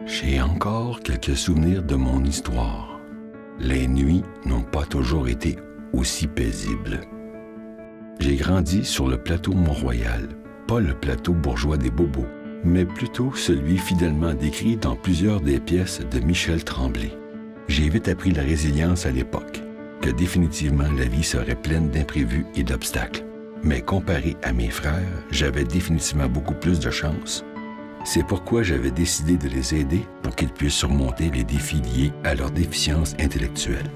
J'ai encore quelques souvenirs de mon histoire. Les nuits n'ont pas toujours été aussi paisibles. J'ai grandi sur le plateau Mont-Royal, pas le plateau bourgeois des bobos, mais plutôt celui fidèlement décrit dans plusieurs des pièces de Michel Tremblay. J'ai vite appris la résilience à l'époque, que définitivement la vie serait pleine d'imprévus et d'obstacles. Mais comparé à mes frères, j'avais définitivement beaucoup plus de chance. C'est pourquoi j'avais décidé de les aider pour qu'ils puissent surmonter les défis liés à leur déficience intellectuelle.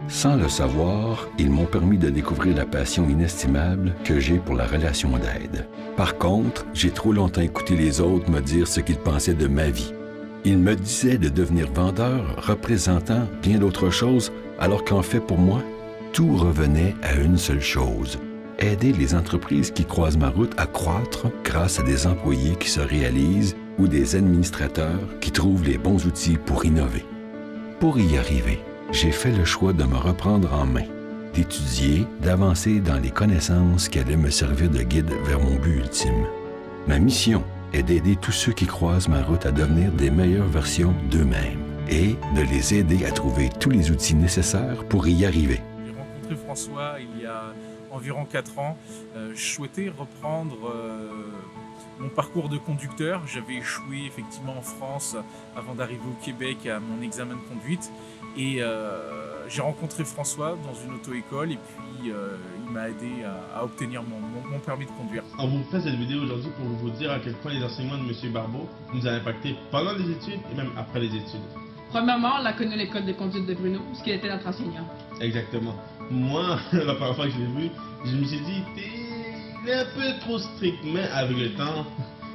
Sans le savoir, ils m'ont permis de découvrir la passion inestimable que j'ai pour la relation d'aide. Par contre, j'ai trop longtemps écouté les autres me dire ce qu'ils pensaient de ma vie. Ils me disaient de devenir vendeur, représentant bien d'autres choses, alors qu'en fait, pour moi, tout revenait à une seule chose: aider les entreprises qui croisent ma route à croître grâce à des employés qui se réalisent ou des administrateurs qui trouvent les bons outils pour innover. Pour y arriver, j'ai fait le choix de me reprendre en main, d'étudier, d'avancer dans les connaissances qui allaient me servir de guide vers mon but ultime. Ma mission est d'aider tous ceux qui croisent ma route à devenir des meilleures versions d'eux-mêmes et de les aider à trouver tous les outils nécessaires pour y arriver. J'ai rencontré François il y a environ 4 ans. Je souhaitais reprendre mon parcours de conducteur. J'avais échoué effectivement en France avant d'arriver au Québec à mon examen de conduite. Et j'ai rencontré François dans une auto-école et puis il m'a aidé à obtenir mon permis de conduire. On vous fait cette vidéo aujourd'hui pour vous dire à quel point les enseignements de M. Barbeau nous ont impacté pendant les études et même après les études. Premièrement, on a connu l'école de conduite de Bruno, puisqu'il était notre enseignant. Exactement. Moi, la première fois que je l'ai vu, je me suis dit, il est un peu trop strict, mais avec le temps,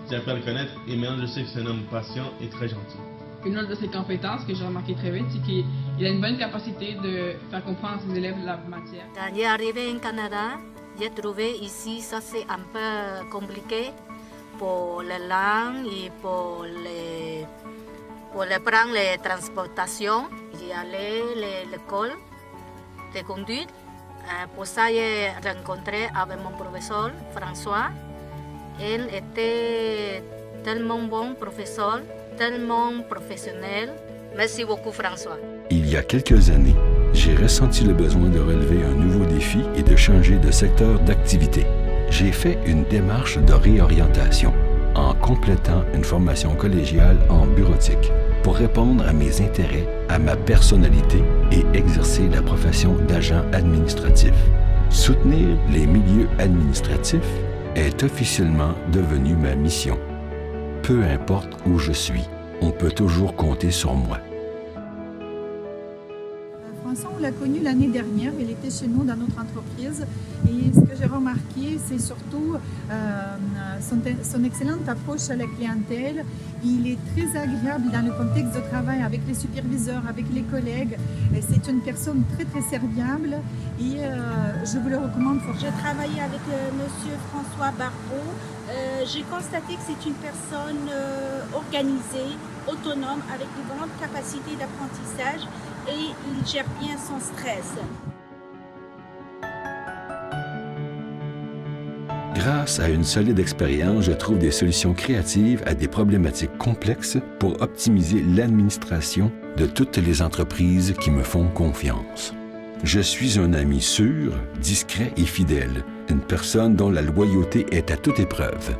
j'ai appris à le connaître et maintenant je sais que c'est un homme patient et très gentil. Une autre de ses compétences que j'ai remarqué très vite, c'est qu'il a une bonne capacité de faire comprendre à ses élèves la matière. Quand j'ai arrivé au Canada, j'ai trouvé ici, ça c'est un peu compliqué pour les langues et pour prendre les transportations. J'ai allé à l'école de conduite. Pour ça, j'ai rencontré avec mon professeur François. Il était tellement bon professeur, tellement professionnel. Merci beaucoup François. Il y a quelques années, j'ai ressenti le besoin de relever un nouveau défi et de changer de secteur d'activité. J'ai fait une démarche de réorientation en complétant une formation collégiale en bureautique pour répondre à mes intérêts, à ma personnalité et exercer la profession d'agent administratif. Soutenir les milieux administratifs est officiellement devenu ma mission. Peu importe où je suis, on peut toujours compter sur moi. François, on l'a connu l'année dernière, il était chez nous dans notre entreprise et ce que j'ai remarqué, c'est surtout son excellente approche à la clientèle. Il est très agréable dans le contexte de travail avec les superviseurs, avec les collègues. C'est une personne très très serviable et je vous le recommande fortement. J'ai travaillé avec M. François Barbeau. J'ai constaté que c'est une personne organisée, autonome, avec de grandes capacités d'apprentissage et il gère bien son stress. Grâce à une solide expérience, je trouve des solutions créatives à des problématiques complexes pour optimiser l'administration de toutes les entreprises qui me font confiance. Je suis un ami sûr, discret et fidèle, une personne dont la loyauté est à toute épreuve.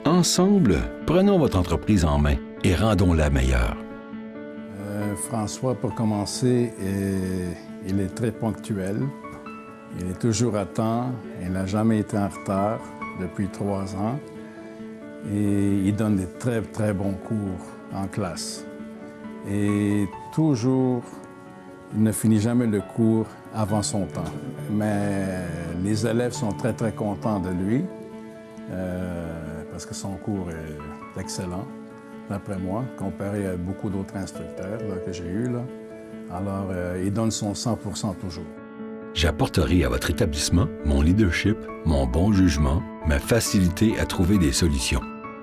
Ensemble, prenons votre entreprise en main et rendons-la meilleure. François, pour commencer, il est très ponctuel. Il est toujours à temps. Il n'a jamais été en retard depuis 3 ans. Et il donne des très, très bons cours en classe. Et toujours, il ne finit jamais le cours avant son temps. Mais les élèves sont très, très contents de lui parce que son cours est excellent, d'après moi, comparé à beaucoup d'autres instructeurs là, que j'ai eus. Alors, il donne son 100% toujours. J'apporterai à votre établissement mon leadership, mon bon jugement, ma facilité à trouver des solutions.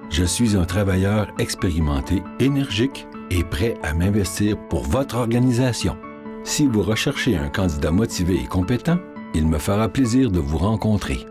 Je suis un travailleur expérimenté, énergique et prêt à m'investir pour votre organisation. Si vous recherchez un candidat motivé et compétent, il me fera plaisir de vous rencontrer.